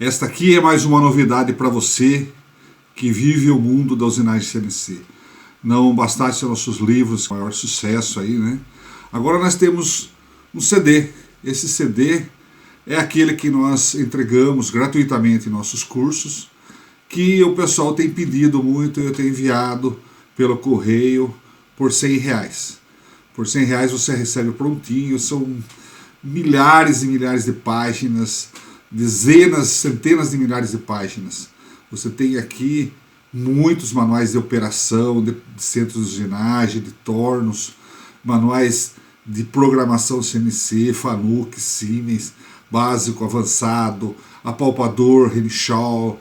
Esta aqui é mais uma novidade para você que vive o mundo da usinagem CNC. Não bastasse nossos livros, maior sucesso aí, né? Agora nós temos um CD. Esse CD é aquele que nós entregamos gratuitamente em nossos cursos, que o pessoal tem pedido muito e eu tenho enviado pelo correio por R$100. Por R$100 você recebe prontinho, são milhares e milhares de páginas, dezenas, centenas de milhares de páginas. Você tem aqui muitos manuais de operação, de centros de usinagem, de tornos, manuais de programação CNC, Fanuc, Siemens, básico, avançado, apalpador, Renshaw,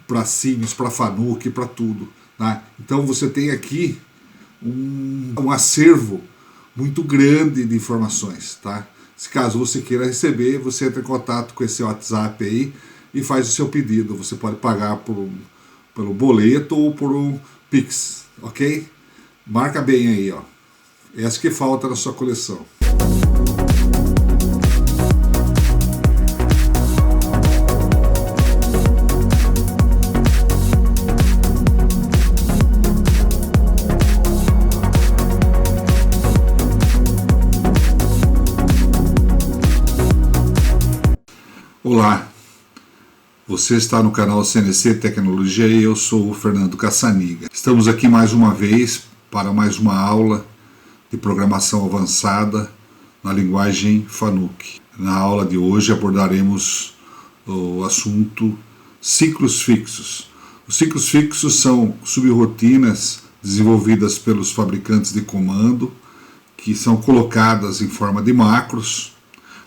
para Siemens, para Fanuc, para tudo. Tá? Então você tem aqui um acervo muito grande de informações. Tá? Se caso você queira receber, você entra em contato com esse WhatsApp aí e faz o seu pedido. Você pode pagar pelo boleto ou por um Pix, ok? Marca bem aí, ó. Essa que falta na sua coleção. Olá, você está no canal CNC Tecnologia e eu sou o Fernando Cassaniga. Estamos aqui mais uma vez para mais uma aula de programação avançada na linguagem Fanuc. Na aula de hoje abordaremos o assunto ciclos fixos. Os ciclos fixos são subrrotinas desenvolvidas pelos fabricantes de comando que são colocadas em forma de macros.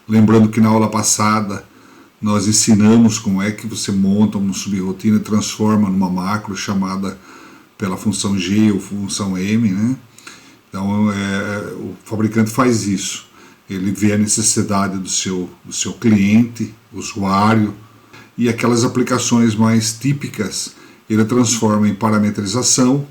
Lembrando que na aula passada nós ensinamos como é que você monta uma subrrotina e transforma numa macro chamada pela função G ou função M, né? Então o fabricante faz isso. Ele vê a necessidade do seu cliente, usuário, e aquelas aplicações mais típicas ele transforma em parametrização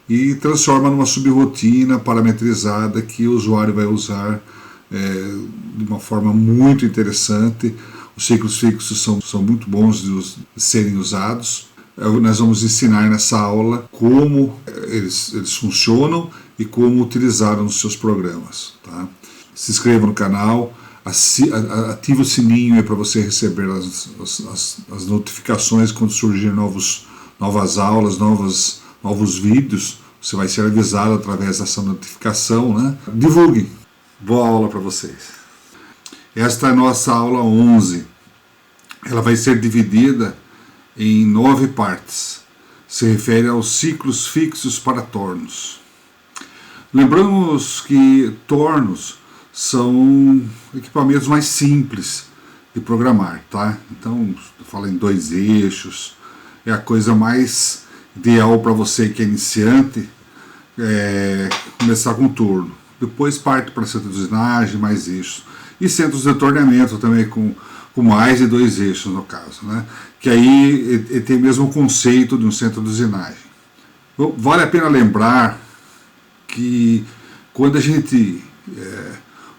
e transforma numa subrrotina parametrizada que o usuário vai usar de uma forma muito interessante. Os ciclos fixos são muito bons de serem usados. Nós vamos ensinar nessa aula como eles funcionam e como utilizá-los nos seus programas. Tá? Se inscreva no canal, ative o sininho para você receber as notificações quando surgirem novas aulas, novos vídeos. Você vai ser avisado através dessa notificação. Né? Divulguem! Boa aula para vocês! Esta é a nossa aula 11. Ela vai ser dividida em 9 partes. Se refere aos ciclos fixos para tornos. Lembramos que tornos são equipamentos mais simples de programar, tá? Então, fala em 2 eixos, é a coisa mais ideal para você que é iniciante, começar com torno. Depois parte para centro de usinagem, mais eixos. E centros de torneamento também com mais de 2 eixos no caso, né? Que aí ele tem o mesmo conceito de um centro de usinagem. Vale a pena lembrar que quando a gente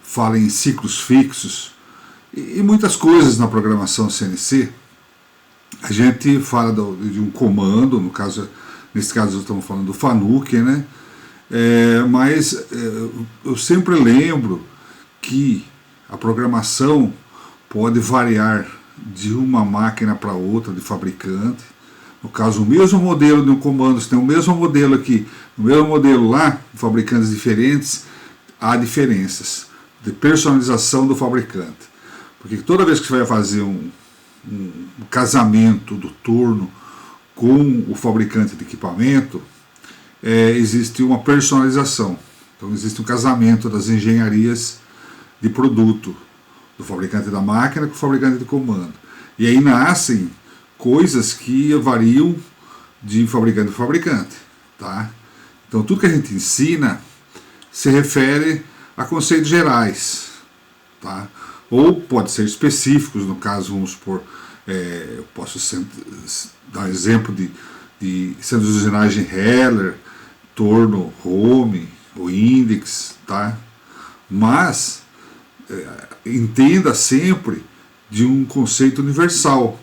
fala em ciclos fixos e muitas coisas na programação CNC, a gente fala de um comando, nesse caso estamos falando do Fanuc, né? Mas eu sempre lembro que a programação pode variar de uma máquina para outra, de fabricante. No caso, o mesmo modelo de um comando, se tem o mesmo modelo aqui, o mesmo modelo lá, fabricantes diferentes, há diferenças de personalização do fabricante. Porque toda vez que você vai fazer um casamento do torno com o fabricante de equipamento, existe uma personalização. Então existe um casamento das engenharias de produto do fabricante da máquina com o fabricante de comando. E aí nascem coisas que variam de fabricante para fabricante. Tá? Então tudo que a gente ensina se refere a conceitos gerais. Tá? Ou pode ser específicos, no caso, vamos supor, eu posso dar exemplo de centros de usinagem Heller, torno, home, ou index, tá? Mas entenda sempre de um conceito universal.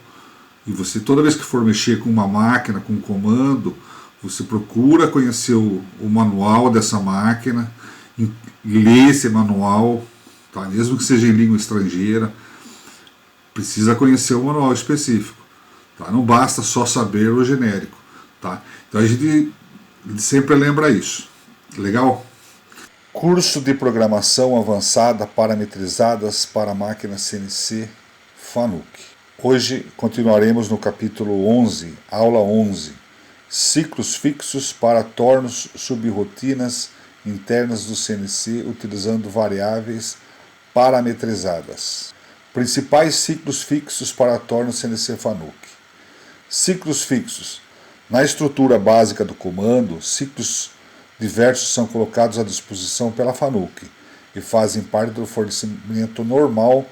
E você, toda vez que for mexer com uma máquina, com um comando, você procura conhecer o manual dessa máquina, ler esse manual, tá? Mesmo que seja em língua estrangeira, precisa conhecer o manual específico. Tá? Não basta só saber o genérico. Tá? Então a gente sempre lembra isso. Legal? Curso de Programação Avançada Parametrizadas para Máquinas CNC FANUC. Hoje continuaremos no capítulo 11, aula 11, ciclos fixos para tornos subrrotinas internas do CNC utilizando variáveis parametrizadas. Principais ciclos fixos para tornos CNC FANUC. Ciclos fixos. Na estrutura básica do comando, ciclos diversos são colocados à disposição pela FANUC e fazem parte do fornecimento normal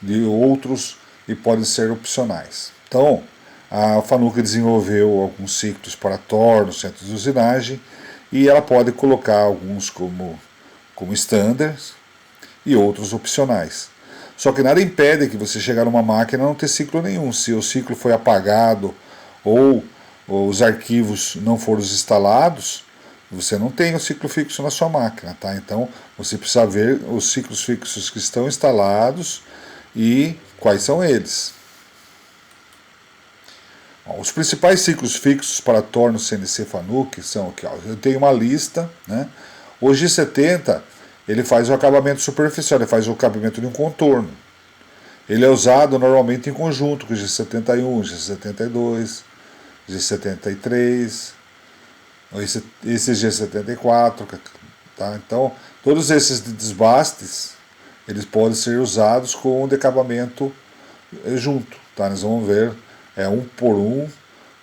de outros e podem ser opcionais. Então, a FANUC desenvolveu alguns ciclos para torno, centros de usinagem, e ela pode colocar alguns como standards e outros opcionais. Só que nada impede que você chegar numa máquina e não ter ciclo nenhum. Se o ciclo foi apagado ou os arquivos não foram instalados, você não tem o ciclo fixo na sua máquina, tá? Então, você precisa ver os ciclos fixos que estão instalados e quais são eles. Os principais ciclos fixos para torno CNC FANUC são aqui. Eu tenho uma lista, né? O G70 ele faz o acabamento superficial, ele faz o acabamento de um contorno. Ele é usado normalmente em conjunto com o G71, G72, G73, esse G74, tá? Então, todos esses desbastes eles podem ser usados com o decabamento junto, tá? Nós vamos ver um por um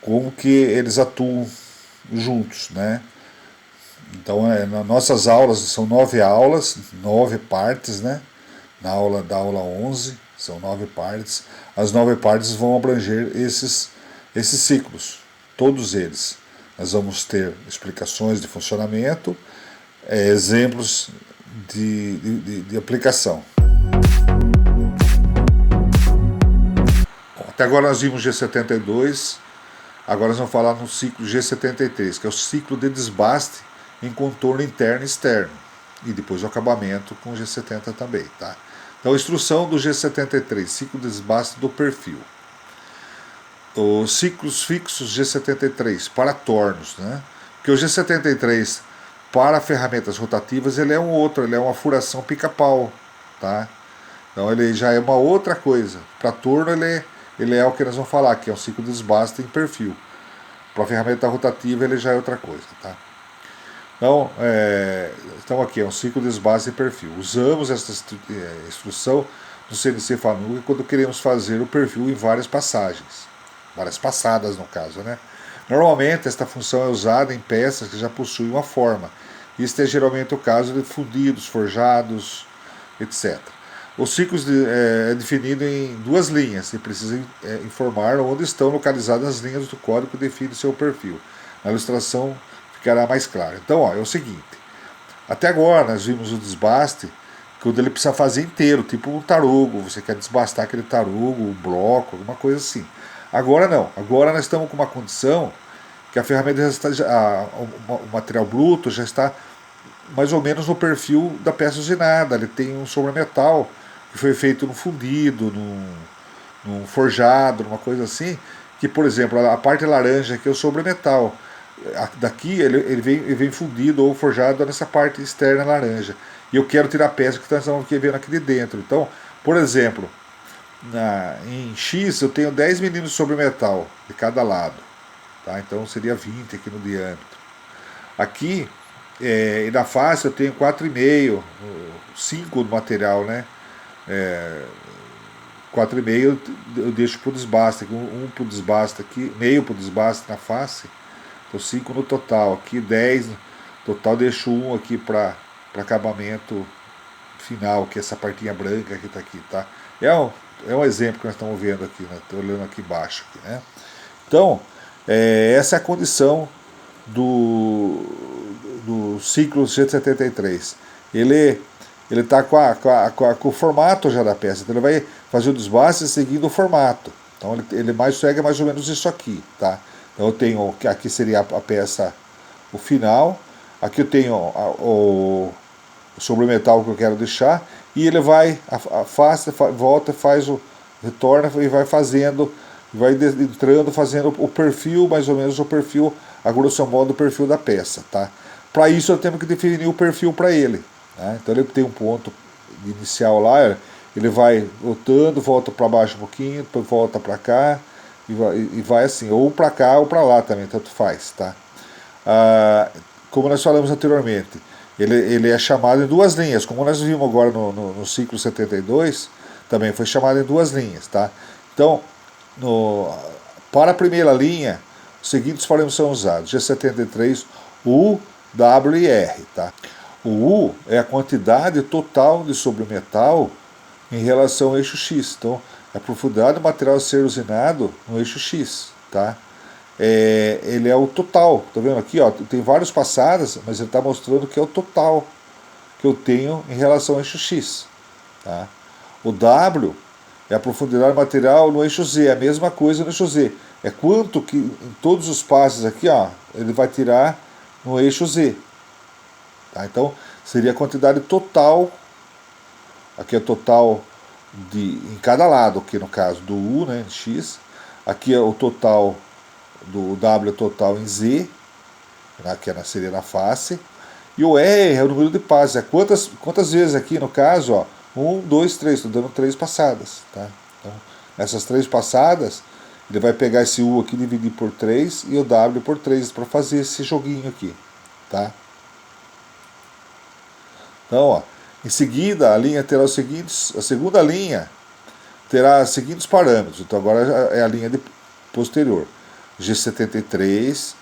como que eles atuam juntos, né? Então, nas nossas aulas, são 9 aulas, 9 partes, né? Da aula 11, são 9 partes. As 9 partes vão abranger esses ciclos, todos eles. Nós vamos ter explicações de funcionamento, exemplos de aplicação. Até agora nós vimos G72, agora nós vamos falar no ciclo G73, que é o ciclo de desbaste em contorno interno e externo, e depois o acabamento com o G70 também. Tá? Então, a instrução do G73, ciclo de desbaste do perfil. Os ciclos fixos G73 para tornos, né? Porque o G73 para ferramentas rotativas ele é um outro, ele é uma furação pica-pau, tá? Então ele já é uma outra coisa. Para torno ele é o que nós vamos falar, que é um ciclo de desbaste em perfil. Para ferramenta rotativa ele já é outra coisa, tá? Então aqui é um ciclo de desbaste em perfil. Usamos essa instrução no CNC FANUC quando queremos fazer o perfil em várias passagens. Várias passadas no caso, né? Normalmente esta função é usada em peças que já possuem uma forma. Este é geralmente o caso de fundidos, forjados, etc. Os ciclos é definido em 2 linhas e precisa informar onde estão localizadas as linhas do código que define seu perfil. Na ilustração ficará mais claro. Então, é o seguinte. Até agora nós vimos o desbaste quando ele precisa fazer inteiro, tipo um tarugo. Você quer desbastar aquele tarugo, um bloco, alguma coisa assim. Agora não. Agora nós estamos com uma condição que a ferramenta já está, o material bruto já está mais ou menos no perfil da peça usinada. Ele tem um sobremetal que foi feito no fundido, num forjado, numa coisa assim, que, por exemplo, a parte laranja aqui é o sobremetal. Daqui ele vem fundido ou forjado nessa parte externa laranja. E eu quero tirar a peça que nós estamos vendo aqui de dentro. Então, por exemplo, em X eu tenho 10 mm de sobremetal de cada lado. Tá? Então seria 20 aqui no diâmetro. Aqui, na face eu tenho 4,5, 5 do material, né? 4,5 eu deixo para o desbaste, um para o desbaste aqui, meio para o desbaste na face, então 5 no total, aqui 10 no total, deixo 1 aqui para acabamento final, que é essa partinha branca que está aqui, tá? É um exemplo que nós estamos vendo aqui, né? Estou olhando aqui embaixo, aqui, né? Então, essa é a condição do ciclo G73. Ele ele está com o formato já da peça, então ele vai fazer o desbaste seguindo o formato. Então ele segue mais ou menos isso aqui, tá? Então eu tenho, aqui seria a peça, o final, aqui eu tenho o sobremetal que eu quero deixar, e ele vai, afasta, volta, retorna e vai fazendo, vai entrando, fazendo o perfil, mais ou menos o perfil, a grosso modo, o perfil da peça, tá? Para isso eu tenho que definir o perfil para ele, né? Então ele tem um ponto inicial lá, ele vai voltando, volta para baixo um pouquinho, depois volta para cá, e vai assim, ou para cá ou para lá também, tanto faz, tá? Como nós falamos anteriormente, ele é chamado em duas linhas, como nós vimos agora no ciclo 72, também foi chamado em duas linhas, tá? Então, para a primeira linha, os seguintes foremas são usados: G73, U, W e R, tá? O U é a quantidade total de sobremetal em relação ao eixo X. Então, é a profundidade do material a ser usinado no eixo X, tá? Ele é o total, tá vendo aqui, ó, tem várias passadas, mas ele está mostrando que é o total que eu tenho em relação ao eixo X, tá? O W é a profundidade do material no eixo Z, a mesma coisa no eixo Z, é quanto que em todos os passos aqui, ó, ele vai tirar no eixo Z, tá? Então seria a quantidade total, aqui é o total em cada lado, aqui no caso do U, né, em X, aqui é o total do W total em Z, que seria na face, e o R é o número de passes, é quantas vezes aqui no caso, ó, 1, 2, 3, estou dando 3 passadas, tá? Então, essas 3 passadas, ele vai pegar esse U aqui, dividir por 3 e o W por 3 para fazer esse joguinho aqui, tá? Então, ó, em seguida, a linha terá os seguintes, a segunda linha terá os seguintes parâmetros. Então agora é a linha posterior. G73,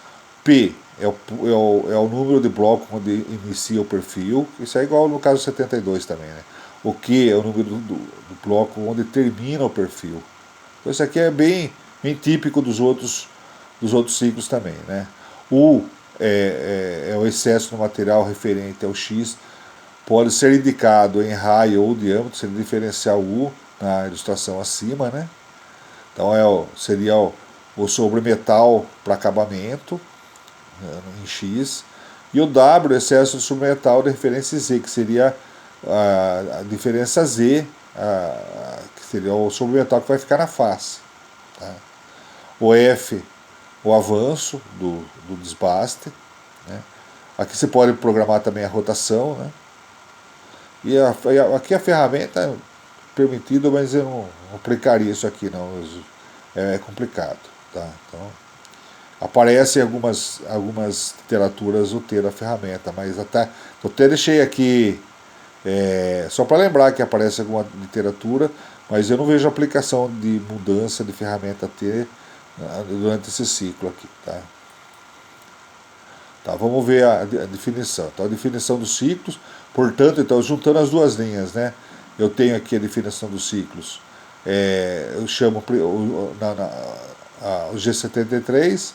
P é o número de bloco onde inicia o perfil. Isso é igual no caso 72 também, né? O Q é o número do bloco onde termina o perfil. Então isso aqui é bem típico dos outros ciclos também, né? U é o excesso no material referente ao X. Pode ser indicado em raio ou diâmetro, seria diferencial U na ilustração acima, né? Então seria o sobremetal para acabamento, né, em X, e o W, excesso de sobremetal de referência Z, que seria a diferença Z, que seria o sobremetal que vai ficar na face, tá? O F, o avanço do desbaste, né? Aqui você pode programar também a rotação, né? E aqui a ferramenta é permitida, mas eu não aplicaria isso aqui, não. É complicado, tá? Então, aparece em algumas literaturas o ter a ferramenta, mas até deixei aqui só para lembrar que aparece alguma literatura, mas eu não vejo aplicação de mudança de ferramenta ter durante esse ciclo aqui, tá? Tá, vamos ver a definição. Então, a definição dos ciclos, portanto, então, juntando as duas linhas, né, eu tenho aqui a definição dos ciclos. Eu chamo o G73,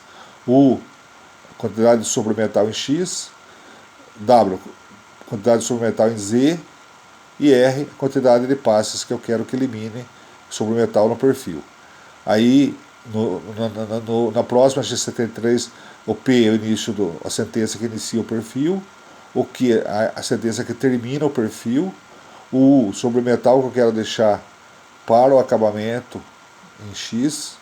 U, quantidade de sobremetal em X, W, quantidade de sobremetal em Z, e R, quantidade de passes que eu quero que elimine sobremetal no perfil. Aí, na próxima G73, o P é o início a sentença que inicia o perfil, o Q a sentença que termina o perfil, o sobremetal que eu quero deixar para o acabamento em X,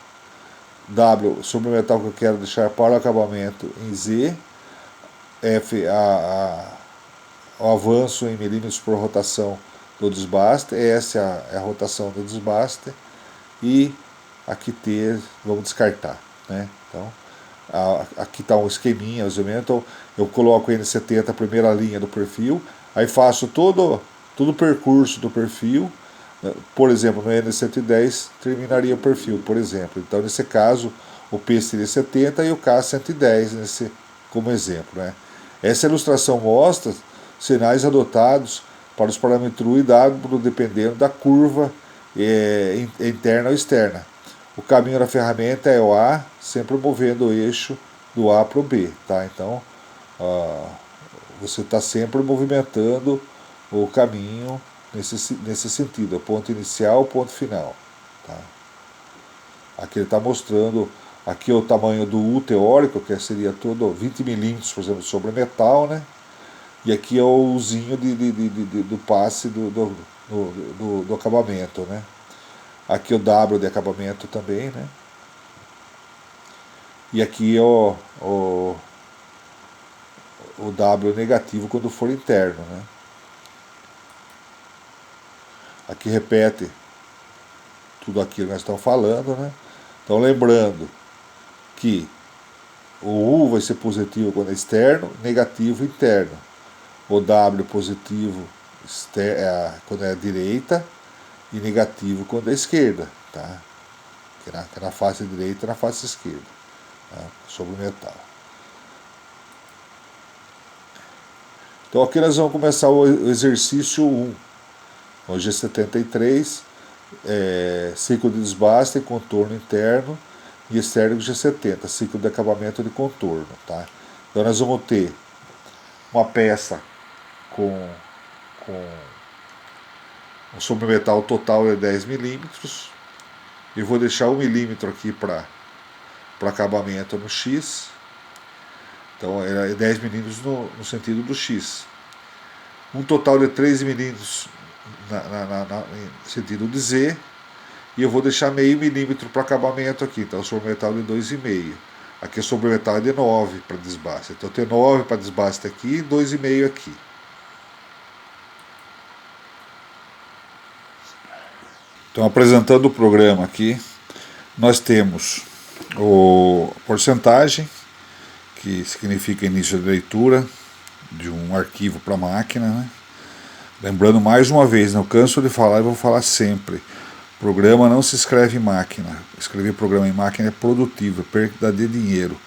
W, sobremetal que eu quero deixar para o acabamento em Z, F, o avanço em milímetros por rotação do desbaste, S é a rotação do desbaste, e aqui T vamos descartar, né? Então, aqui está um esqueminha, então eu coloco o N70, a primeira linha do perfil, aí faço todo o percurso do perfil, né? Por exemplo, no N110 terminaria o perfil, por exemplo. Então, nesse caso, o P seria 70 e o K 110, como exemplo, né? Essa ilustração mostra sinais adotados para os parâmetros U e W, dependendo da curva interna ou externa. O caminho da ferramenta é o A, sempre movendo o eixo do A para o B, tá? Então, você está sempre movimentando o caminho nesse sentido, ponto inicial, ponto final. Tá? Aqui ele está mostrando, aqui é o tamanho do U teórico, que seria todo 20 milímetros, por exemplo, sobre metal, né? E aqui é o Uzinho do passe do acabamento, né? Aqui é o W de acabamento também, né? E aqui é o W negativo quando for interno, né? Aqui repete tudo aquilo que nós estamos falando, né? Então lembrando que o U vai ser positivo quando é externo, negativo interno. O W positivo quando é a direita e negativo quando é a esquerda, tá? Que é na face direita e na face esquerda, tá? Sobre o metal. Então aqui nós vamos começar o exercício 1. Hoje é 73, ciclo de desbaste, contorno interno e externo G70, ciclo de acabamento de contorno. Tá? Então nós vamos ter uma peça com um submetal total de 10 milímetros. Eu vou deixar 1 milímetro aqui para acabamento no X. Então é 10 milímetros no sentido do X. Um total de 13 milímetros no sentido de Z. E eu vou deixar meio milímetro para acabamento aqui. Então o sobremetal de 2,5. Aqui o sobremetal é de 9 para desbaste. Então eu tenho 9 para desbaste aqui e 2,5 aqui. Então apresentando o programa aqui, nós temos o porcentagem, que significa início de leitura de um arquivo para a máquina, né? Lembrando mais uma vez, não canso de falar e vou falar sempre, programa não se escreve em máquina. Escrever programa em máquina é produtivo, é perda de dinheiro.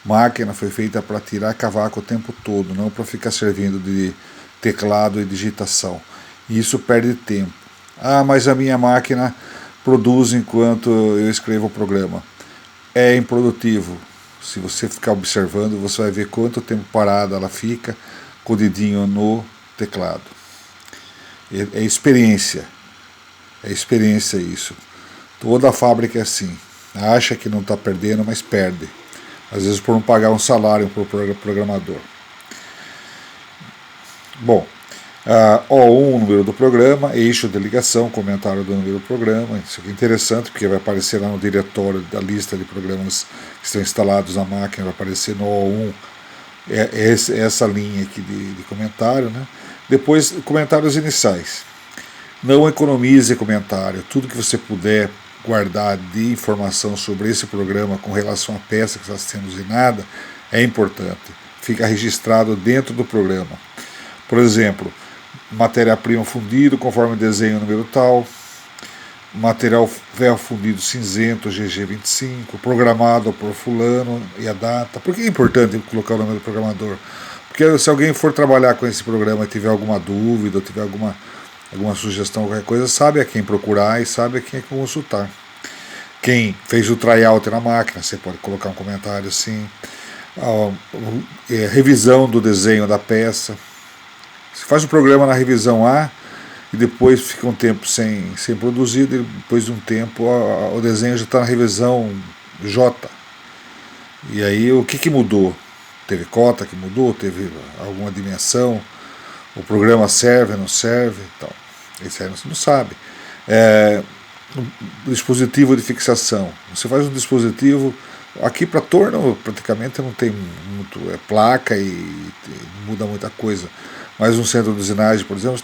Máquina foi feita para tirar cavaco o tempo todo, não para ficar servindo de teclado e digitação. E isso perde tempo. Ah, mas a minha máquina produz enquanto eu escrevo o programa. É improdutivo. Se você ficar observando, você vai ver quanto tempo parada ela fica com o dedinho no teclado. É experiência. É experiência isso. Toda a fábrica é assim. Acha que não está perdendo, mas perde. Às vezes por não pagar um salário para o programador. Bom, O1, número do programa, eixo de ligação, comentário do número do programa. Isso aqui é interessante, porque vai aparecer lá no diretório da lista de programas que estão instalados na máquina, vai aparecer no O1 essa linha aqui de comentário, né? Depois, comentários iniciais. Não economize comentário. Tudo que você puder guardar de informação sobre esse programa com relação à peça que está sendo usinada é importante. Fica registrado dentro do programa. Por exemplo, matéria-prima fundido conforme desenho número tal, material ferro fundido cinzento GG25, programado por fulano e a data. Por que é importante colocar o nome do programador? Porque se alguém for trabalhar com esse programa e tiver alguma dúvida, ou tiver alguma sugestão, qualquer coisa, sabe a quem procurar e sabe a quem consultar. Quem fez o tryout na máquina, você pode colocar um comentário assim. Revisão do desenho da peça. Você faz o programa na revisão A e depois fica um tempo sem produzir, e depois de um tempo o desenho já está na revisão J. E aí o que mudou? Teve cota que mudou? Teve alguma dimensão? O programa serve, não serve? Então, esse aí você não sabe. Dispositivo de fixação. Você faz um dispositivo. Aqui para torno praticamente não tem muito. É placa e muda muita coisa. Mas um centro de usinagem, por exemplo,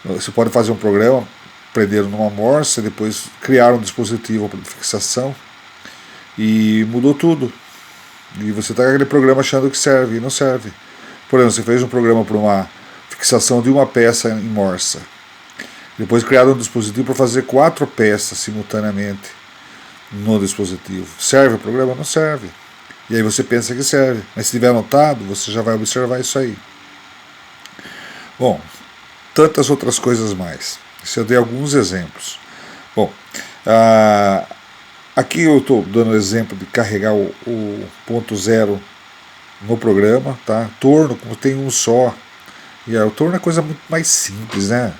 você pode fazer um programa, prender numa morsa, depois criar um dispositivo de fixação e mudou tudo. E você está com aquele programa achando que serve e não serve. Por exemplo, você fez um programa para uma fixação de uma peça em morsa. Depois criaram um dispositivo para fazer 4 peças simultaneamente no dispositivo. Serve o programa? Não serve. E aí você pensa que serve. Mas se tiver anotado, você já vai observar isso aí. Bom, tantas outras coisas mais. Isso eu dei alguns exemplos. Bom, aqui eu estou dando o exemplo de carregar o ponto zero no programa. Tá? Torno, como tem um só, E o torno é coisa muito mais simples, né?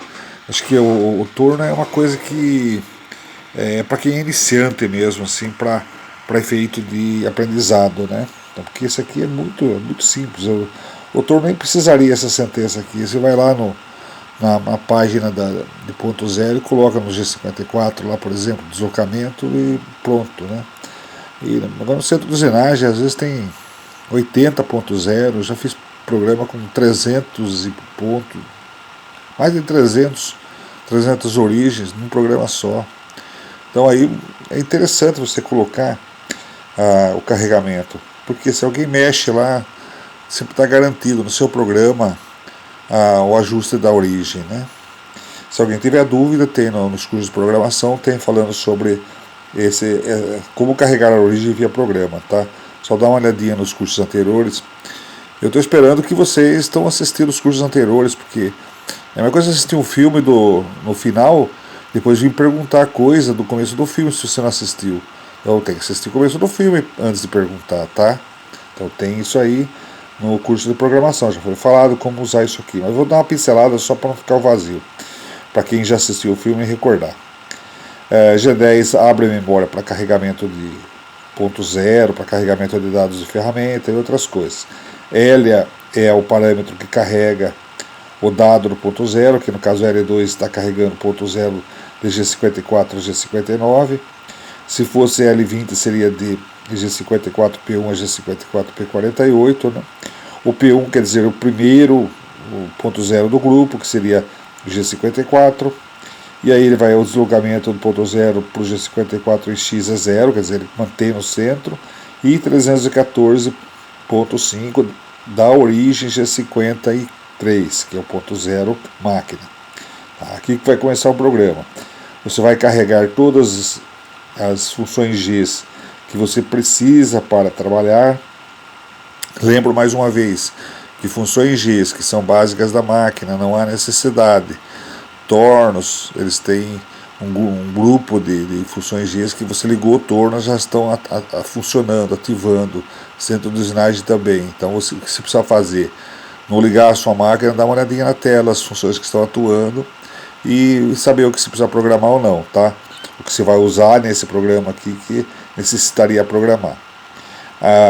Acho que o torno é uma coisa que é para quem é iniciante mesmo, assim, para efeito de aprendizado, né? Então, porque isso aqui é muito simples. O torno nem precisaria essa sentença aqui. Você vai lá na página de ponto zero e coloca no G54 lá, por exemplo, deslocamento e pronto, né? E agora no centro de usinagem às vezes tem 80.0, já fiz programa com 300 e ponto, mais de 300 origens num programa só. Então aí é interessante você colocar o carregamento, porque se alguém mexe lá, sempre está garantido no seu programa o ajuste da origem, né? Se alguém tiver dúvida, tem nos cursos de programação, tem falando sobre como carregar a origem via programa, tá? Só dá uma olhadinha nos cursos anteriores. Eu estou esperando que vocês estão assistindo os cursos anteriores, porque é a mesma coisa assistir um filme no final, depois vir perguntar coisa do começo do filme se você não assistiu. Então tem que assistir o começo do filme antes de perguntar, tá? Então tem isso aí no curso de programação, já foi falado como usar isso aqui, mas vou dar uma pincelada só para não ficar vazio, para quem já assistiu o filme recordar. G10 abre a memória para carregamento de ponto zero, para carregamento de dados de ferramenta e outras coisas. L é o parâmetro que carrega o dado do ponto zero, que no caso L2 está carregando ponto zero de G54 a G59. Se fosse L20 seria de G54P1 a G54P48. Né? O P1 quer dizer o primeiro ponto zero do grupo, que seria G54. E aí ele vai ao deslocamento do ponto zero para o G54 em X é zero, quer dizer, ele mantém no centro. E 314.5 da origem G53, que é o ponto zero máquina. Aqui que vai começar o programa. Você vai carregar todas as funções G que você precisa para trabalhar. Lembro mais uma vez que funções G que são básicas da máquina, não há necessidade. Tornos, eles têm um grupo de funções G que você ligou o torno, já estão funcionando, ativando, centro de usinagem também. Então o que você precisa fazer? Não ligar a sua máquina, dar uma olhadinha na tela, as funções que estão atuando e saber o que você precisa programar ou não, tá? O que você vai usar nesse programa aqui que necessitaria programar.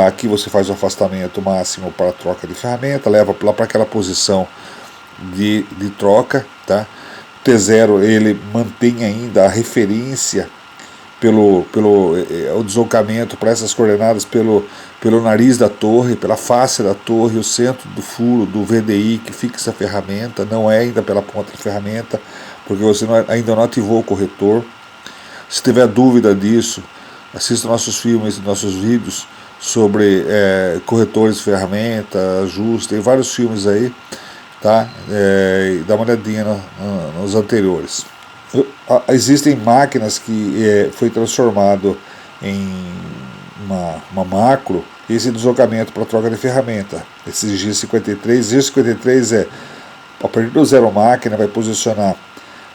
Aqui você faz o afastamento máximo para a troca de ferramenta, leva lá para aquela posição de troca, tá? T0 ele mantém ainda a referência o deslocamento para essas coordenadas pelo nariz da torre, pela face da torre, o centro do furo do VDI que fixa a ferramenta, não é ainda pela ponta da ferramenta, porque você ainda não ativou o corretor. Se tiver dúvida disso, assista nossos filmes e nossos vídeos sobre corretores de ferramenta, ajuste, tem vários filmes aí, tá? Dá uma olhadinha nos anteriores. Existem máquinas que foi transformado em uma macro, esse deslocamento para troca de ferramenta, esse G53 a partir do zero máquina vai posicionar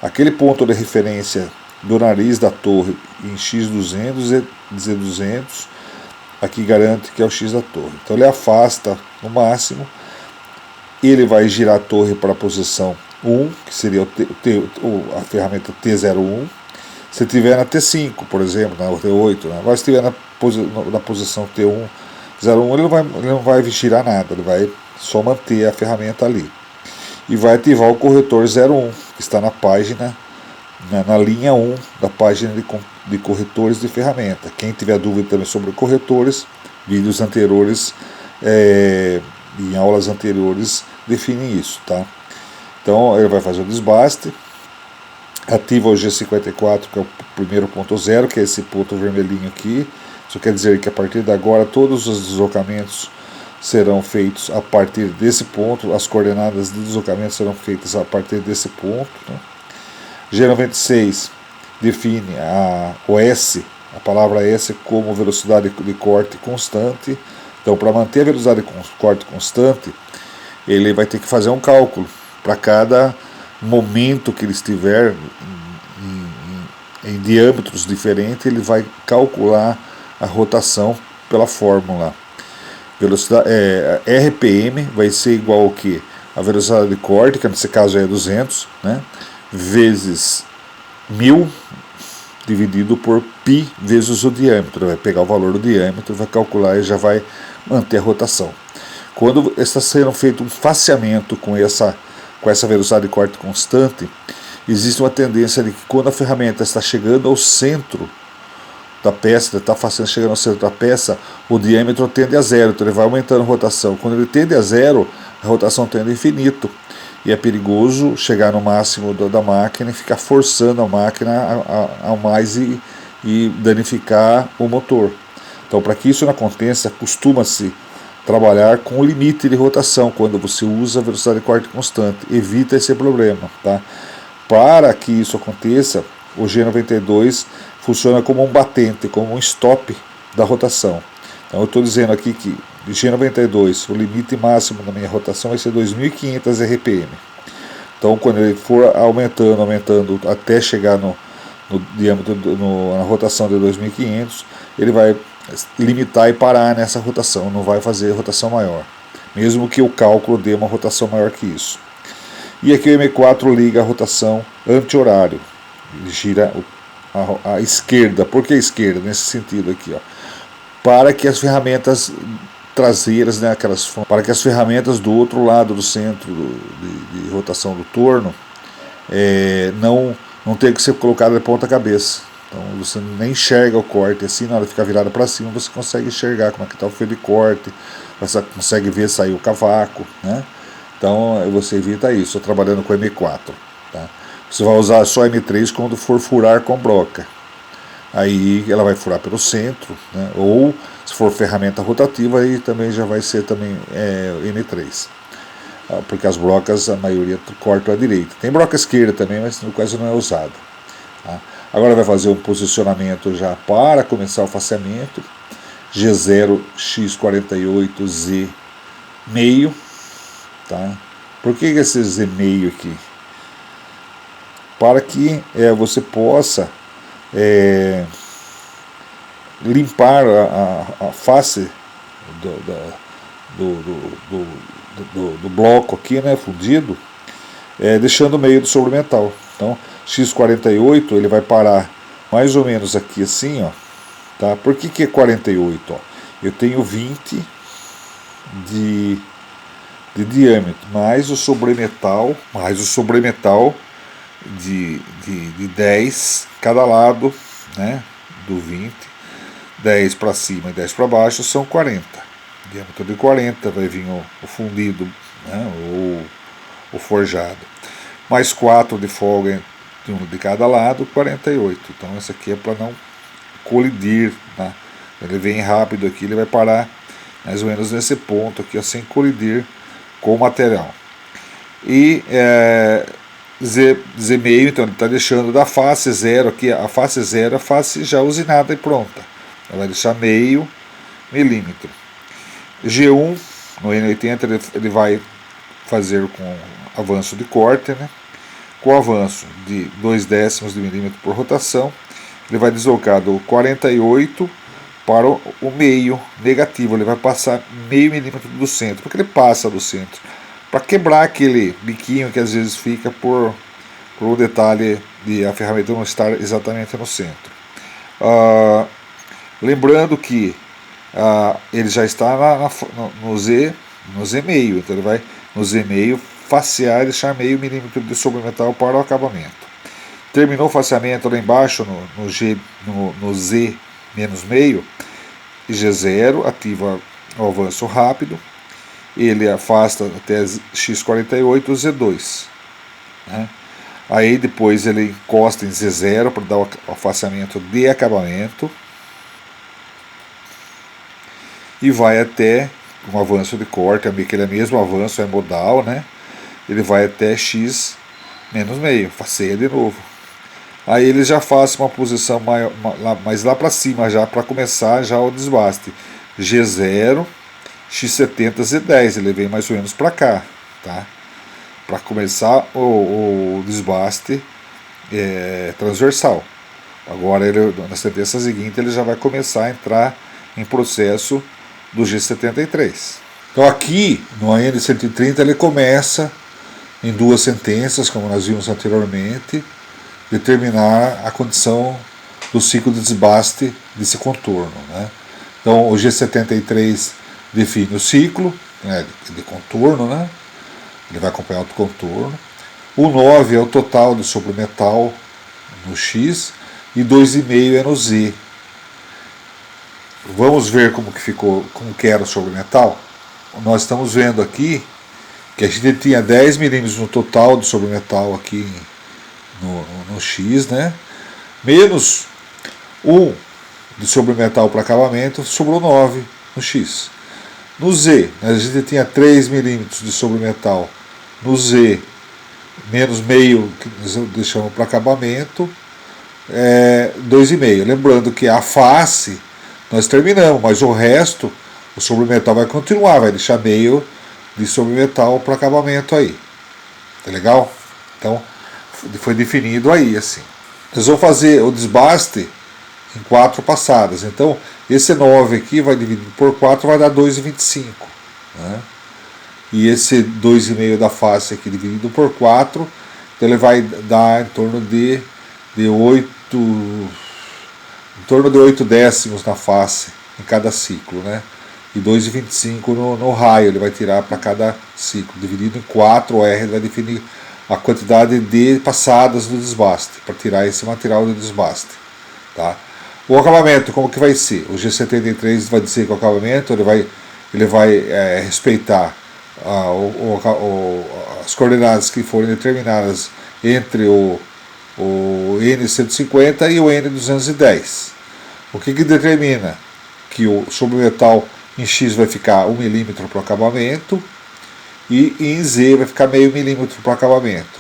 aquele ponto de referência do nariz da torre em X200 e Z200, aqui garante que é o X da torre. Então ele afasta no máximo, ele vai girar a torre para a posição 1, que seria a ferramenta T01. Se estiver na T5, por exemplo, na T8, né? Agora se estiver na posição T1, 01, ele não vai girar nada, ele vai só manter a ferramenta ali. E vai ativar o corretor 01, que está na página, na linha 1 da página de corretores de ferramenta. Quem tiver dúvida também sobre corretores, vídeos anteriores em aulas anteriores definem isso, tá? Então ele vai fazer o desbaste, ativa o G54, que é o primeiro ponto zero, que é esse ponto vermelhinho aqui. Isso quer dizer que a partir de agora todos os deslocamentos serão feitos a partir desse ponto, as coordenadas de deslocamento serão feitas a partir desse ponto, né? G96 define o S, a palavra S, como velocidade de corte constante. Então, para manter a velocidade de corte constante, ele vai ter que fazer um cálculo para cada momento que ele estiver em diâmetros diferentes, ele vai calcular a rotação pela fórmula. Velocidade, RPM vai ser igual ao que? a velocidade de corte, que nesse caso é 200, né, vezes 1000 dividido por π vezes o diâmetro. Vai pegar o valor do diâmetro, vai calcular e já vai manter a rotação. Quando está sendo feito um faceamento com essa velocidade de corte constante, existe uma tendência de que quando a ferramenta está chegando ao centro da peça, está chegando ao centro da peça, o diâmetro tende a zero, então ele vai aumentando a rotação. Quando ele tende a zero, a rotação tende a infinito. E é perigoso chegar no máximo da máquina e ficar forçando a máquina ao mais e danificar o motor. Então, para que isso não aconteça, costuma-se trabalhar com o limite de rotação quando você usa a velocidade de corte constante. Evita esse problema. Tá? Para que isso aconteça, o G92 funciona como um batente, como um stop da rotação. Então, eu estou dizendo aqui que de G92, o limite máximo da minha rotação vai ser 2.500 RPM. Então, quando ele for aumentando até chegar no diâmetro, na rotação de 2.500, ele vai limitar e parar nessa rotação, não vai fazer rotação maior, mesmo que o cálculo dê uma rotação maior que isso. E aqui o M4 liga a rotação anti-horário, ele gira a esquerda. Por que a esquerda? Nesse sentido aqui, ó, para que as ferramentas traseiras, né, para que as ferramentas do outro lado do centro de rotação do torno não tenham que ser colocadas de ponta cabeça. Então você nem enxerga o corte assim, na hora de ficar virada para cima você consegue enxergar como é que está o fio de corte, você consegue ver sair o cavaco, né? Então você evita isso trabalhando com M4. Tá? Você vai usar só M3 quando for furar com broca. Aí ela vai furar pelo centro, né? Ou se for ferramenta rotativa, aí também já vai ser também M3. Porque as brocas, a maioria cortam à direita. Tem broca esquerda também, mas no caso não é usada. Tá? Agora vai fazer um posicionamento já para começar o faceamento. G0, X48, Z meio. Tá? Por que esse Z meio aqui? Para que você possa limpar a face do bloco aqui, né, fundido, deixando o meio do sobremetal. Então, X48 ele vai parar mais ou menos aqui assim, ó, tá? Por que é 48? Ó? Eu tenho 20 de diâmetro, mais o sobremetal de 10 cada lado, né, do 20, 10 para cima e 10 para baixo são 40. Diâmetro de 40 vai vir o fundido, né, ou o forjado. Mais 4 de folga de cada lado, 48. Então esse aqui é para não colidir, né? Ele vem rápido aqui, ele vai parar mais ou menos nesse ponto aqui, ó, sem colidir com o material. E Z meio, então ele está deixando da face zero aqui, a face zero, a face já usinada e pronta. Ela vai deixar meio milímetro. G1 no N80 ele vai fazer com avanço de corte, né? Com avanço de 0,2 de milímetro por rotação, ele vai deslocar do 48 para o meio negativo, ele vai passar meio milímetro do centro, porque ele passa do centro, para quebrar aquele biquinho que às vezes fica por o detalhe de a ferramenta não estar exatamente no centro. Lembrando que ele já está no Z meio, então ele vai no Z meio facear e deixar meio milímetro de sobremetal para o acabamento. Terminou o faceamento lá embaixo no Z menos meio, G0 ativa o avanço rápido, ele afasta até X48 o Z2, né? Aí depois ele encosta em Z0 para dar o afaciamento de acabamento e vai até um avanço de corte, aquele mesmo avanço é modal, né? Ele vai até X menos meio, faceia de novo. Aí ele já faz uma posição maior, mais lá para cima, já para começar já o desbaste. G0, X70, Z10, ele vem mais ou menos para cá, tá? Para começar o desbaste transversal. Agora, na sentença seguinte, ele já vai começar a entrar em processo do G73. Então aqui, no AN130, ele começa em duas sentenças, como nós vimos anteriormente, determinar a condição do ciclo de desbaste desse contorno, né? Então o G73 define o ciclo, né, de contorno, né? Ele vai acompanhar o contorno. O 9 é o total do sobremetal no X e 2,5 é no Z. Vamos ver como que ficou, como que era o sobremetal. Nós estamos vendo aqui que a gente tinha 10 milímetros no total do sobremetal aqui no X, né? Menos 1 de sobremetal para acabamento, sobrou 9 no X. No Z, a gente tinha 3 milímetros de sobremetal no Z, menos meio que nós deixamos para acabamento, 2,5. Lembrando que a face nós terminamos, mas o resto, o sobremetal vai continuar, vai deixar meio de sobremetal para acabamento aí. Tá legal? Então, foi definido aí, assim. Nós vamos fazer o desbaste em 4 passadas. Então, esse 9 aqui vai dividir por 4, vai dar 2,25. Né? E esse 2,5 da face aqui dividido por 4, então ele vai dar em torno de 8 décimos na face em cada ciclo, né? E 2,25 no raio, ele vai tirar para cada ciclo. Dividido em 4, o R vai definir a quantidade de passadas do desbaste, para tirar esse material do desbaste. Tá? O acabamento, como que vai ser? O G73 vai dizer que o acabamento ele vai respeitar as coordenadas que forem determinadas entre o N150 e o N210. O que determina que o sobremetal em X vai ficar 1 milímetro para o acabamento e em Z vai ficar meio milímetro para o acabamento.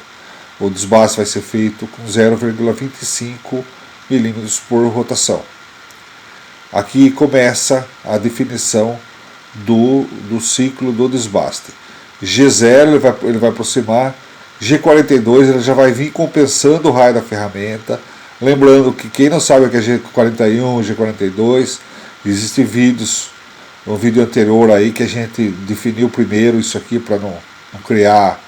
O desbaste vai ser feito com 0,25 milímetros por rotação. Aqui começa a definição do ciclo do desbaste. G0 ele vai aproximar, G42 ele já vai vir compensando o raio da ferramenta. Lembrando que quem não sabe o que é G41, G42, existem vídeos, um vídeo anterior aí que a gente definiu primeiro isso aqui para não criar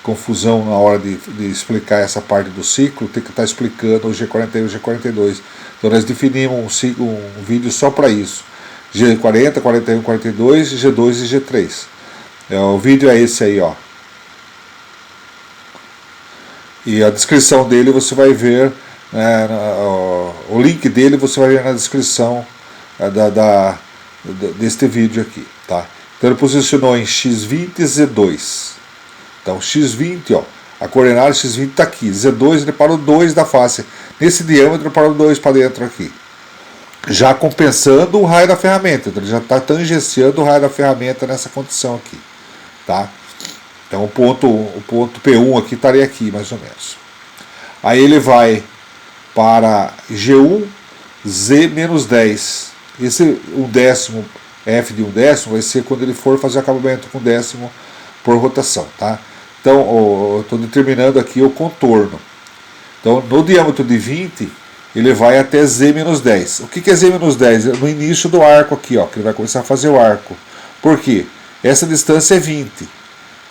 confusão na hora de explicar essa parte do ciclo, tem que estar explicando o G41 e o G42. Então nós definimos um vídeo só para isso. G40, 41, 42, G2 e G3. O vídeo é esse aí, ó. E a descrição dele você vai ver, o link dele você vai ver na descrição deste vídeo aqui, tá? Então ele posicionou em X20 e Z2. Então X20, ó, a coordenada X20 está aqui, Z2 ele parou 2 da face, nesse diâmetro parou 2 para dentro aqui, já compensando o raio da ferramenta, então ele já está tangenciando o raio da ferramenta nessa condição aqui, tá? Então o ponto P1 aqui estaria aqui mais ou menos. Aí ele vai para G1, Z menos 10. Esse 1/10, F de 1/10 vai ser quando ele for fazer o acabamento com décimo por rotação, tá? Então eu estou determinando aqui o contorno. Então no diâmetro de 20 ele vai até Z menos 10. O que é Z menos 10? É no início do arco aqui, ó, que ele vai começar a fazer o arco. Por quê? Essa distância é 20.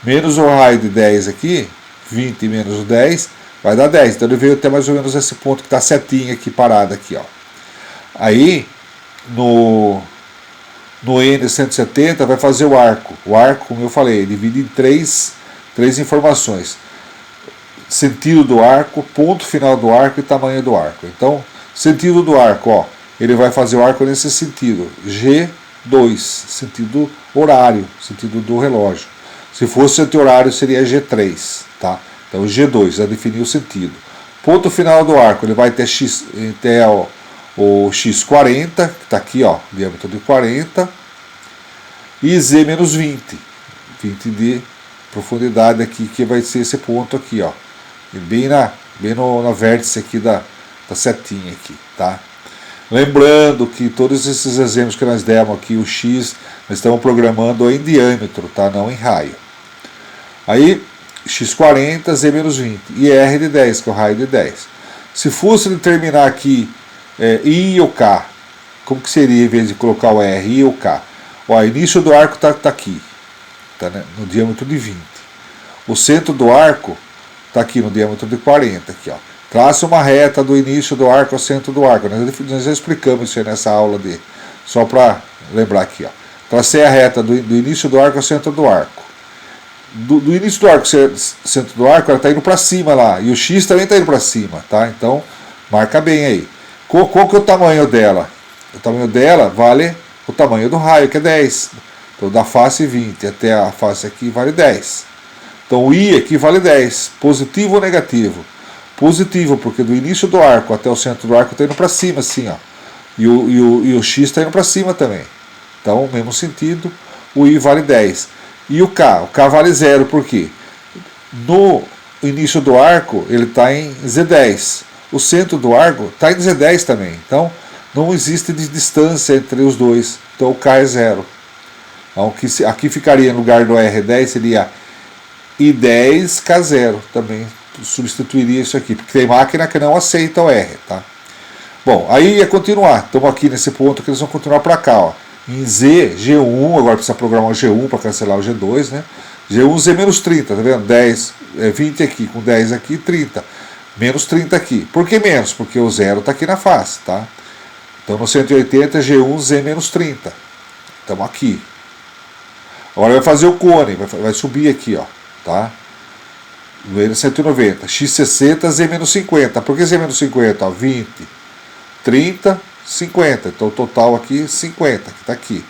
Menos o raio de 10 aqui, 20 menos o 10, vai dar 10. Então ele veio até mais ou menos esse ponto que está setinha aqui, parada aqui, ó. Aí, no N170 vai fazer o arco. O arco, como eu falei, divide em três informações. Sentido do arco, ponto final do arco e tamanho do arco. Então, sentido do arco, ó, ele vai fazer o arco nesse sentido. G2, sentido horário, sentido do relógio. Se fosse anti-horário seria G3, tá? Então G2, já definiu o sentido. Ponto final do arco, ele vai até o X40, que está aqui, ó, diâmetro de 40, e Z menos 20 de profundidade aqui, que vai ser esse ponto aqui, ó, bem no vértice aqui da setinha aqui, tá? Lembrando que todos esses exemplos que nós demos aqui, o X, nós estamos programando em diâmetro, tá? Não em raio. Aí, X40, Z menos 20, e R de 10, que é o raio de 10. Se fosse determinar aqui I e o K, como que seria em vez de colocar o R, I e o K? Ó, início do arco está aqui, tá, né, no diâmetro de 20. O centro do arco está aqui no diâmetro de 40. Aqui, ó. Traça uma reta do início do arco ao centro do arco. Nós já explicamos isso aí nessa aula, só para lembrar aqui. Ó. Tracei a reta do início do arco ao centro do arco. Do início do arco ao centro do arco, ela está indo para cima lá. E o X também está indo para cima. Tá? Então, marca bem aí. Qual que é o tamanho dela? O tamanho dela vale o tamanho do raio, que é 10. Então, da face 20 até a face aqui vale 10. Então o I aqui vale 10, positivo ou negativo? Positivo, porque do início do arco até o centro do arco está indo para cima, assim, ó. E o X está indo para cima também. Então, mesmo sentido, o I vale 10. E o K vale 0, por quê? No início do arco, ele está em Z10. O centro do arco está em Z10 também. Então, não existe distância entre os dois. Então, o K é 0. Então, aqui ficaria, no lugar do R10, seria I10 K0, também substituiria isso aqui, porque tem máquina que não aceita o R, tá? Bom, aí ia continuar, estamos aqui nesse ponto que eles vão continuar para cá, ó. Em Z, G1, agora precisa programar o G1 para cancelar o G2, né? G1, Z menos 30, tá vendo? 10, 20 aqui, com 10 aqui, 30. Menos 30 aqui. Por que menos? Porque o 0 está aqui na face, tá? Então no 180, G1, Z menos 30. Estamos aqui. Agora vai fazer o cone, vai subir aqui, ó. Tá? No N190, X60, Z menos 50. Por que Z menos 50? Ó, 20, 30, 50. Então o total aqui 50, que está aqui.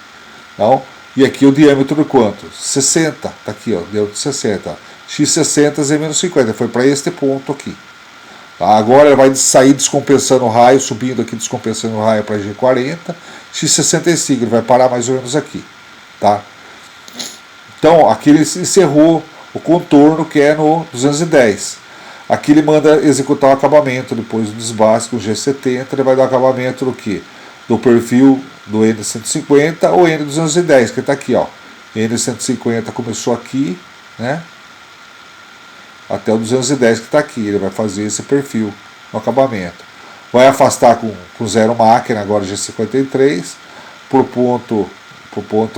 Então, e aqui o diâmetro de quanto? 60. Está aqui, ó, diâmetro de 60. Ó. X60, Z menos 50. Foi para este ponto aqui. Tá? Agora ele vai sair descompensando o raio, subindo aqui, descompensando o raio para G40. X65, ele vai parar mais ou menos aqui. Tá? Então, aqui ele encerrou o contorno, que é no 210. Aqui ele manda executar o acabamento depois do desbaste com G70. Ele vai dar o acabamento do que? Do perfil do N150 ou N210, que está aqui, ó. N150 começou aqui, né? Até o 210 que está aqui. Ele vai fazer esse perfil no acabamento. Vai afastar com zero máquina, agora G53, por ponto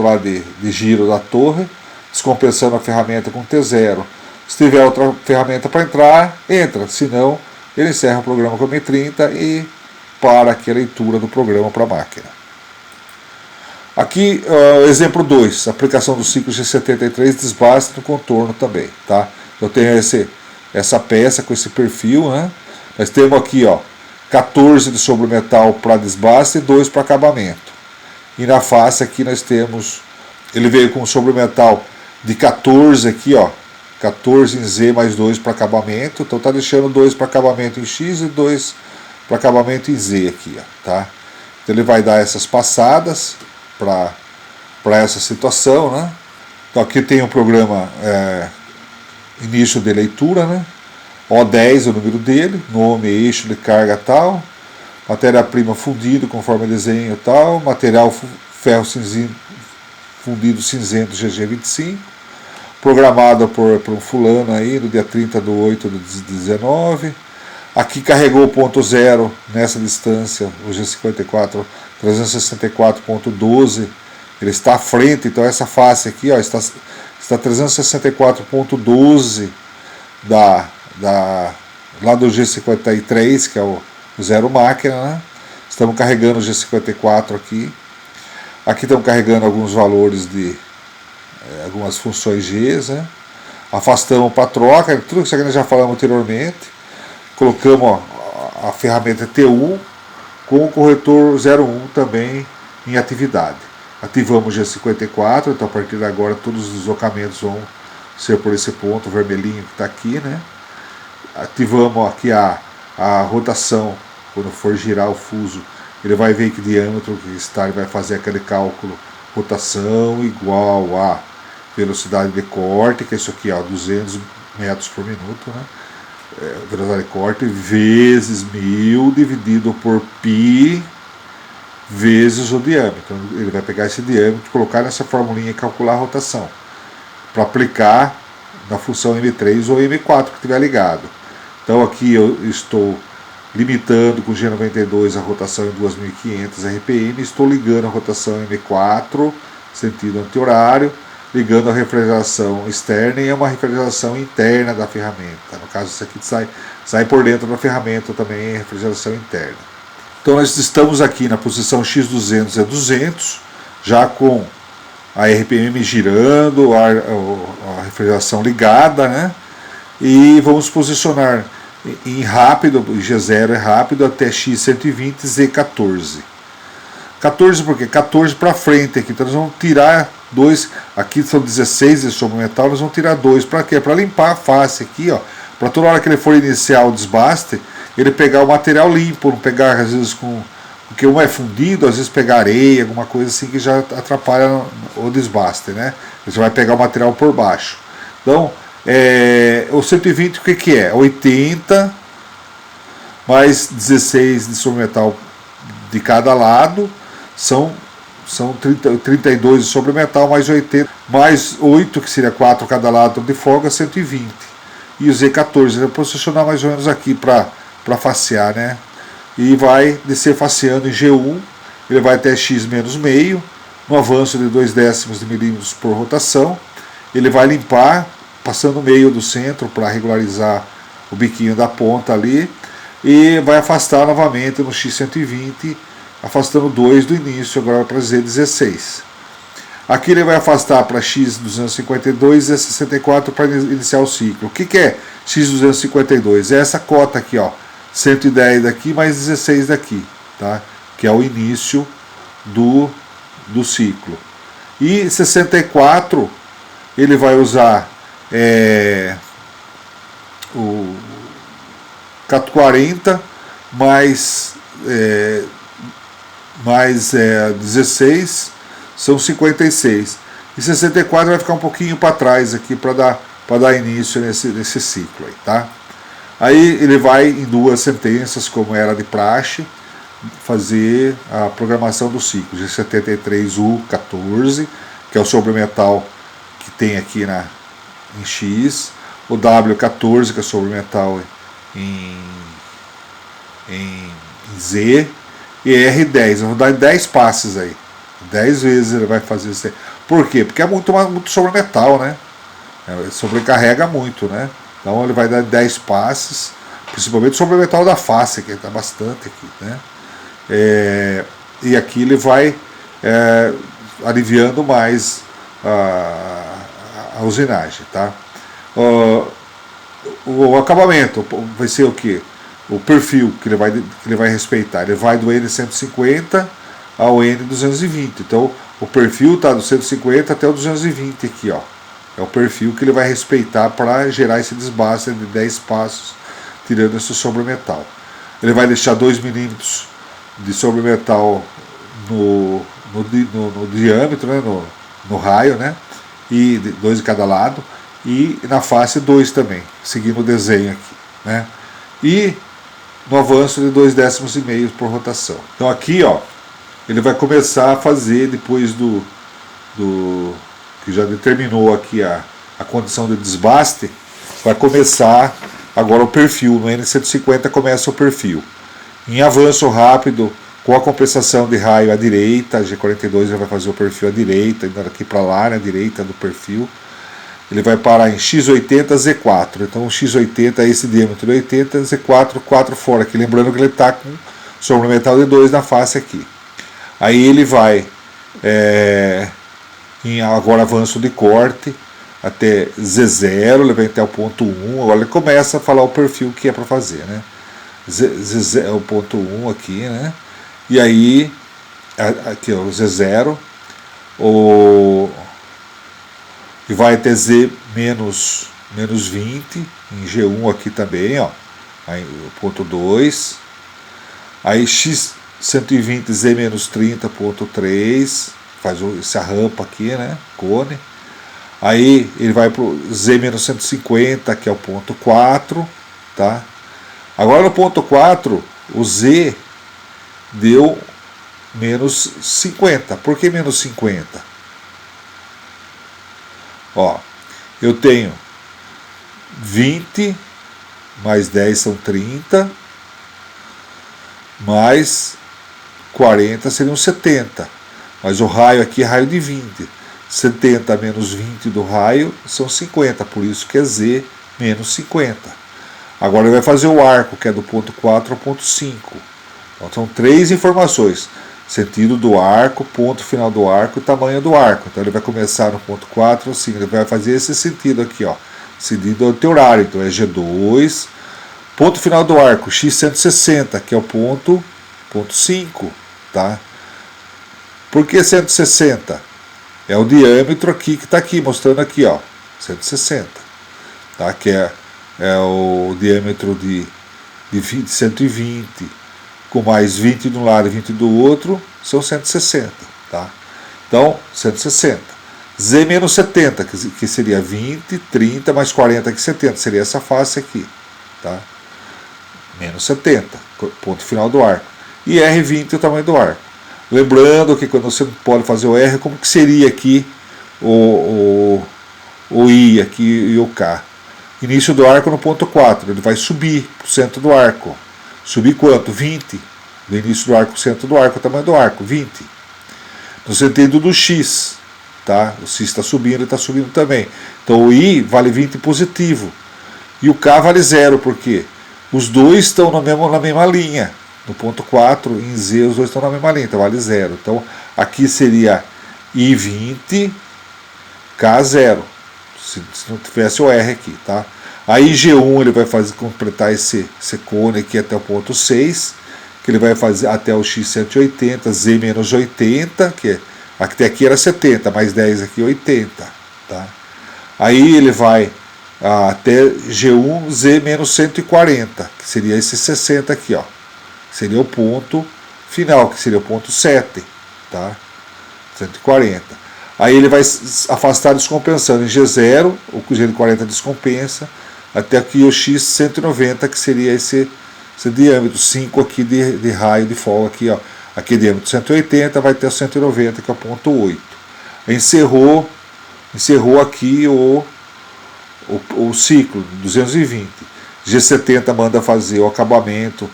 lá de giro da torre, descompensando a ferramenta com T0. Se tiver outra ferramenta para entrar, entra. Se não, ele encerra o programa com M30 e para aqui a leitura do programa para a máquina. Aqui, exemplo 2, aplicação do ciclo G73, desbaste no contorno também. Tá? Eu tenho essa peça com esse perfil. Né? Nós temos aqui, ó, 14 de sobremetal para desbaste e 2 para acabamento. E na face aqui nós temos, ele veio com sobremetal de 14 aqui, ó, 14 em Z mais 2 para acabamento, então tá deixando 2 para acabamento em X e 2 para acabamento em Z aqui, ó, tá? Então ele vai dar essas passadas para essa situação, né? Então aqui tem o programa início de leitura, né? O10 é o número dele, nome, eixo de carga tal, matéria-prima fundido conforme desenho tal, material ferro cinzento fundido cinzento GG25, programado por um fulano aí no dia 30/8/19. Aqui carregou o ponto 0 nessa distância, o G54 364.12, ele está à frente, então essa face aqui, ó, está 364.12 lá do G53, que é o zero máquina, né? Estamos carregando o G54 aqui. Aqui estamos carregando alguns valores de algumas funções Gs, né? Afastamos para troca, tudo isso que nós já falamos anteriormente. Colocamos a ferramenta T1 com o corretor 01 também em atividade. Ativamos o G54, então a partir de agora todos os deslocamentos vão ser por esse ponto vermelhinho que está aqui, né? Ativamos aqui a rotação, quando for girar o fuso, ele vai ver que diâmetro que está, ele vai fazer aquele cálculo, rotação igual a velocidade de corte, que é isso aqui, ó, 200 metros por minuto, né? Velocidade de corte vezes 1000 dividido por π vezes o diâmetro. Então, ele vai pegar esse diâmetro, colocar nessa formulinha e calcular a rotação, para aplicar na função M3 ou M4 que estiver ligado. Então aqui eu estou limitando com G92 a rotação em 2500 RPM, estou ligando a rotação M4, sentido anti-horário, ligando a refrigeração externa e uma refrigeração interna da ferramenta. No caso, isso aqui sai por dentro da ferramenta também, refrigeração interna. Então nós estamos aqui na posição X200 é 200, já com a RPM girando, a refrigeração ligada, né? E vamos posicionar em rápido, G0 é rápido, até X120, Z14. 14 por quê? 14 para frente aqui, então nós vamos tirar 2, aqui são 16 de sobre metal, nós vamos tirar 2, para quê? Para limpar a face aqui, ó, para toda hora que ele for iniciar o desbaste, ele pegar o material limpo, não pegar às vezes porque um é fundido, às vezes pegar areia, alguma coisa assim que já atrapalha o desbaste, né? Você vai pegar o material por baixo. Então, o 120 o que é? 80 mais 16 de sobre metal de cada lado, são 32 de sobre metal, mais 80, mais 8, que seria 4 cada lado de folga, 120. E o Z14, eu vou posicionar mais ou menos aqui para facear, né? E vai descer faceando em G1, ele vai até X menos meio, no avanço de 0,2 de milímetros por rotação. Ele vai limpar, passando o meio do centro para regularizar o biquinho da ponta ali, e vai afastar novamente no X120, afastando 2 do início, agora para Z16. Aqui ele vai afastar para X252 e Z64 para iniciar o ciclo. O que é X252? É essa cota aqui, ó, 110 daqui mais 16 daqui, tá? Que é o início do ciclo. E 64 ele vai usar o 40 mais 16 são 56. E 64 vai ficar um pouquinho para trás aqui para dar início nesse ciclo aí, tá? Aí ele vai em 2 sentenças, como era de praxe, fazer a programação do ciclo. G73U14, que é o sobremetal que tem aqui em X, o W14, que é o sobremetal em Z, e R10. Eu vou dar 10 passes aí. 10 vezes ele vai fazer isso aí. Por quê? Porque é muito sobremetal, né? Sobrecarrega muito, né? Então ele vai dar 10 passes, principalmente sobre o metal da face, que está bastante aqui, né? E aqui ele vai aliviando mais a usinagem, tá? O acabamento vai ser o que? O perfil que ele vai respeitar. Ele vai do N150 ao N220. Então o perfil está do 150 até o 220 aqui, ó. É o perfil que ele vai respeitar para gerar esse desbaste de 10 passos, tirando esse sobremetal. Ele vai deixar 2 milímetros de sobremetal no diâmetro, né, no raio, né, e 2 de cada lado, e na face 2 também, seguindo o desenho aqui, né, e no avanço de 0,2 por rotação. Então aqui, ó, ele vai começar a fazer, depois que já determinou aqui a condição de desbaste, vai começar agora o perfil. No N150 começa o perfil. Em avanço rápido, com a compensação de raio à direita, a G42 já vai fazer o perfil à direita, indo daqui para lá, na direita do perfil. Ele vai parar em X80, Z4. Então o X80 é esse diâmetro de 80, Z4, 4 fora aqui. Lembrando que ele está com sobremetal de 2 na face aqui. Aí ele vai em agora avanço de corte até Z0, ele vai até o ponto 1. Agora ele começa a falar o perfil que é para fazer, né? Z0 é o ponto 1 aqui, né? E aí aqui, ó, o Z0, e vai até Z menos 20 em G1 aqui também, ó. Aí o ponto 2. Aí X120 Z menos 30, ponto 3. Faz essa rampa aqui, né? Cone. Aí ele vai para o Z menos 150, que é o ponto 4, tá? Agora no ponto 4, o Z deu menos 50. Por que menos 50? Ó, eu tenho 20 mais 10 são 30, mais 40 seriam 70. Mas o raio aqui é raio de 20. 70 menos 20 do raio são 50, por isso que é Z menos 50. Agora ele vai fazer o arco, que é do ponto 4 ao ponto 5. Então são 3 informações: sentido do arco, ponto final do arco e tamanho do arco. Então ele vai começar no ponto 4 ou 5, ele vai fazer esse sentido aqui, ó, sentido anti-horário, então é G2, ponto final do arco, x160, que é o ponto 5, tá? Por que 160? É o diâmetro aqui que está aqui, mostrando aqui, ó, 160, tá? Que é o diâmetro de 120, com mais 20 de um lado e 20 do outro, são 160, tá? Então, 160. Z menos 70, que seria 20, 30, mais 40, que 70, seria essa face aqui, tá? Menos 70, ponto final do arco. E R20 é o tamanho do arco. Lembrando que quando você pode fazer o R, como que seria aqui o I aqui e o K? Início do arco no ponto 4, ele vai subir para o centro do arco. Subir quanto? 20. Do início do arco, centro do arco, o tamanho do arco, 20. No sentido do X, tá? O X está subindo, ele está subindo também. Então o I vale 20 positivo. E o K vale 0, por quê? Os dois estão na mesma linha. No ponto 4, em Z, os dois estão na mesma linha, então vale 0. Então aqui seria I20, K0. Se não tivesse o R aqui, tá? Aí G1 ele vai completar esse cone aqui até o ponto 6, que ele vai fazer até o X180, Z menos 80, que até aqui era 70, mais 10 aqui 80, tá? Aí ele vai até G1, Z menos 140, que seria esse 60 aqui, ó. Seria o ponto final, que seria o ponto 7, tá? 140. Aí ele vai afastar descompensando em G0, o G40 descompensa, até aqui o X190, que seria esse diâmetro, 5 aqui de raio de folga aqui, ó. Aqui diâmetro 180, vai ter o 190, que é o ponto 8. Encerrou aqui o ciclo, 220. G70 manda fazer o acabamento,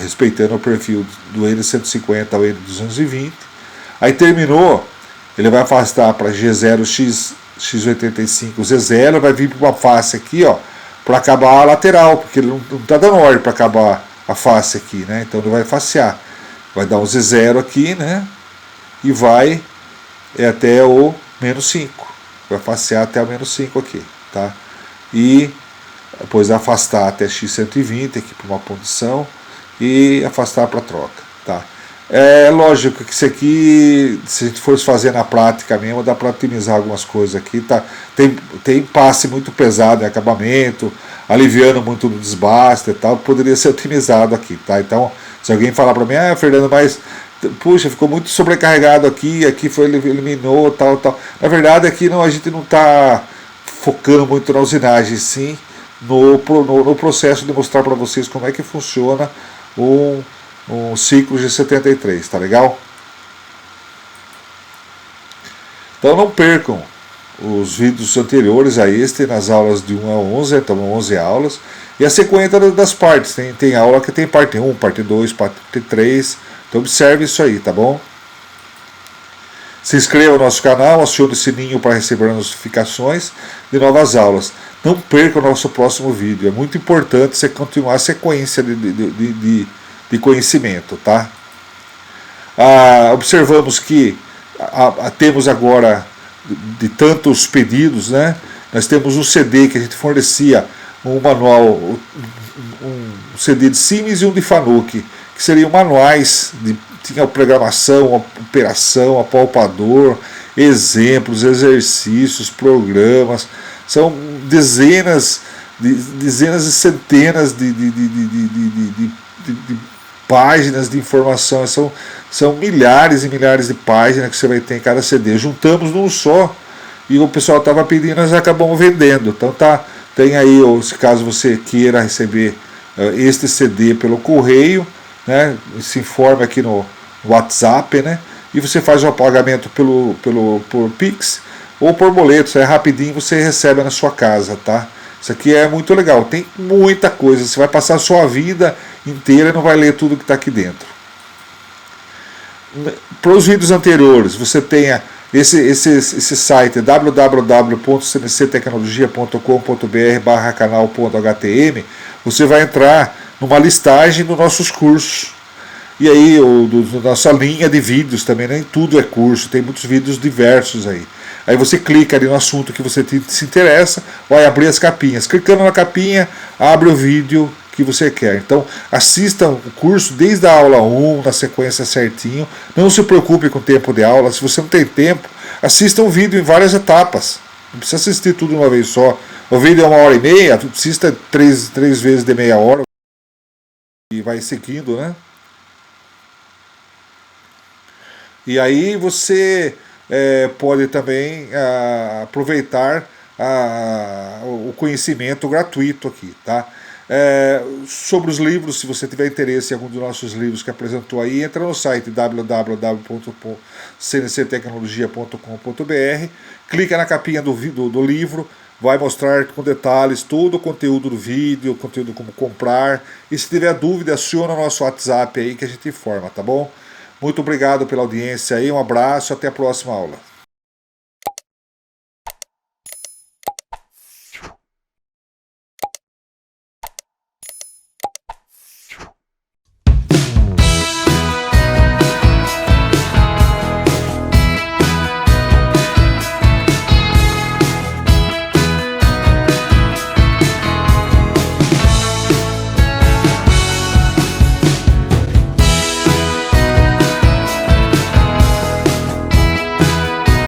respeitando o perfil do N150 ao N220. Aí terminou, ele vai afastar para G0, X85, Z0, vai vir para uma face aqui, ó, para acabar a lateral, porque ele não está dando ordem para acabar a face aqui, né? Então ele vai facear. Vai dar um Z0 aqui, né? E vai até o menos 5. Vai facear até o menos 5 aqui, tá? E depois afastar até X120 aqui para uma posição e afastar para troca, tá? É lógico que isso aqui, se a gente fosse fazer na prática mesmo, dá para otimizar algumas coisas aqui, tá? Tem passe muito pesado em acabamento, aliviando muito do desbaste e tal, poderia ser otimizado aqui, tá? Então, se alguém falar para mim, Fernando, mas puxa, ficou muito sobrecarregado aqui foi, eliminou, tal. Na verdade, aqui a gente não está focando muito na usinagem, sim, no processo de mostrar para vocês como é que funciona um ciclo G73, tá legal? Então não percam os vídeos anteriores a este, nas aulas de 1 a 11, então 11 aulas, e a sequência das partes, tem aula que tem parte 1, parte 2, parte 3, então observe isso aí, tá bom? Se inscreva no nosso canal, acione o sininho para receber notificações de novas aulas. Não perca o nosso próximo vídeo, é muito importante você continuar a sequência de conhecimento, tá? Observamos que temos agora, de tantos pedidos, né? Nós temos um CD que a gente fornecia, um manual, um CD de Siemens e um de Fanuc, que seriam manuais, tinha programação, operação, apalpador, exemplos, exercícios, programas, são dezenas e centenas de páginas de informação, são milhares e milhares de páginas que você vai ter em cada CD. Juntamos num só e o pessoal estava pedindo, nós acabamos vendendo. Então tem aí, se caso você queira receber este CD pelo correio, né, se informa aqui no WhatsApp, né, e você faz o pagamento por Pix ou por boleto, isso é rapidinho, você recebe na sua casa, tá? Isso aqui é muito legal, tem muita coisa, você vai passar a sua vida inteira e não vai ler tudo que está aqui dentro. Para os vídeos anteriores, você tem Esse site www.cnctecnologia.com.br/canal.htm, você vai entrar numa listagem dos nossos cursos. E aí, nossa linha de vídeos também, nem tudo é curso, tem muitos vídeos diversos aí. Aí você clica ali no assunto que você se interessa, vai abrir as capinhas. Clicando na capinha, abre o vídeo que você quer. Então, assista o curso desde a aula 1, na sequência certinho. Não se preocupe com o tempo de aula. Se você não tem tempo, assista um vídeo em várias etapas. Não precisa assistir tudo de uma vez só. O vídeo é 1h30, assista três vezes de meia hora e vai seguindo, né? E aí você pode também aproveitar o conhecimento gratuito aqui, tá? Sobre os livros, se você tiver interesse em algum dos nossos livros que apresentou aí, entra no site www.cnctecnologia.com.br, clica na capinha do livro, vai mostrar com detalhes todo o conteúdo do vídeo, conteúdo como comprar, e se tiver dúvida, aciona o nosso WhatsApp aí que a gente informa, tá bom? Muito obrigado pela audiência aí, um abraço, até a próxima aula.